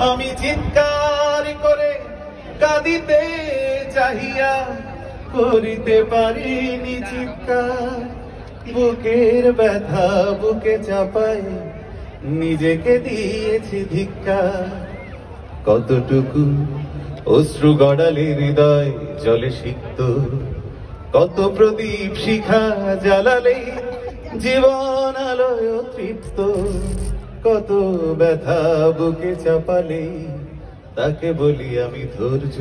আমি চিৎকার করে কাঁদিতে চাহিয়া করিতে পারিনি চিৎকার। বুকের ব্যথা বুকে চাপাই নিজেকে দিয়েছি ধিক্কার। কতটুকু অশ্রু গড়ালে হৃদয় জলে সিক্ত, কত প্রদীপ শিখা জ্বালালে জীবন আলোয় তৃপ্ত। কত ব্যথা বুকে চাপালে তাকে বলি আমি ধৈর্য।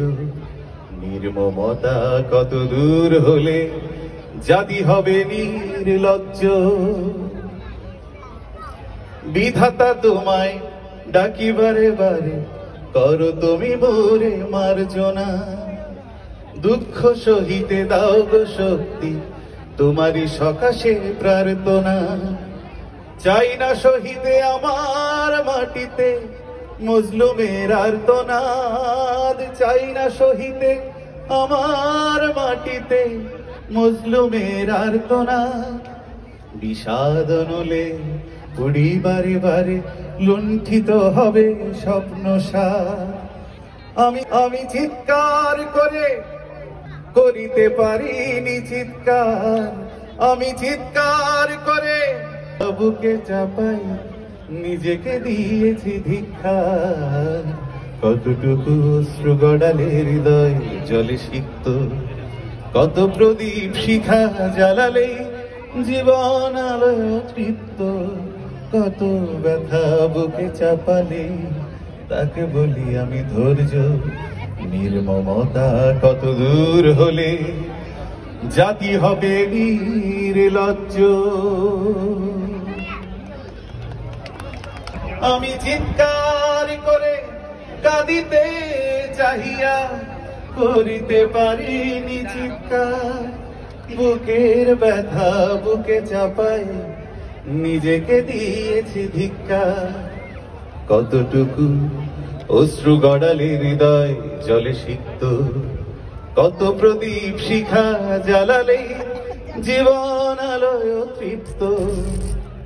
নির্মমতা কত দূর হলে জাতি হবে নির্লজ্জ। বিধাতা তোমায় ডাকি বারে বারে, করো তুমি মোরে মার্জনা। দুঃখ সহিতে দাও গো শক্তি, তোমারই সকাশে প্রার্থনা। চাই না সহিতে আমার মাটিতে মজলুমের আর্তনাদ। চাই না সহিতে আমার মাটিতে মজলুমের আর্তনাদ। বিষাদ নলে পুড়ি বারে বারে লুণ্ঠিত হবে স্বপ্ন সার। আমি চিৎকার করে করিতে পারিনি চিৎকার। আমি চিৎকার করে বুকে চাপাই নিজেকে দিয়েছি ধিক্কার। কতটুকু অশ্রু গড়ালে হৃদয় জলে সিক্ত, কত প্রদীপ শিখা জ্বালালে জীবন আলোয় তৃপ্ত। কত ব্যথা বুকে চাপালে তাকে বলি আমি ধৈর্য। নির্মমতা কত দূর হলে জাতি হবে নির্লজ্জ। আমি চিৎকার করে কাঁদিতে চাহিয়া করিতে পারিনি চিৎকার। বুকের ব্যথা বুকে চাপাই নিজেকে দিয়েছি ধিক্কার। কতটুকু অশ্রু গড়ালে হৃদয় জলে সিক্ত, কত প্রদীপ শিখা জ্বালালে জীবন আলোয় তৃপ্ত।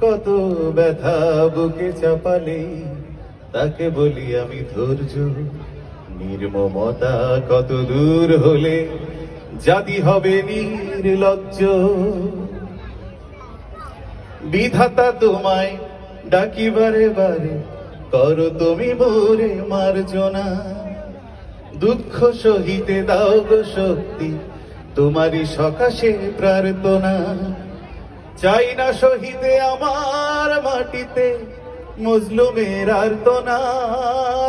কত ব্যথা বুকে চাপালে তাকে বলি আমি ধৈর্য। নির্মমতা কত দূর হলে জাতি হবে নির্লজ্জ। বিধাতা তোমায় ডাকি বারে বারে, করো তুমি মোরে মার্জনা। দুঃখ সহিতে দাও গো শক্তি, তোমারই সকাশে প্রার্থনা। চাই না সহিতে আমার মাটিতে মজলুমের আর্তনাদ।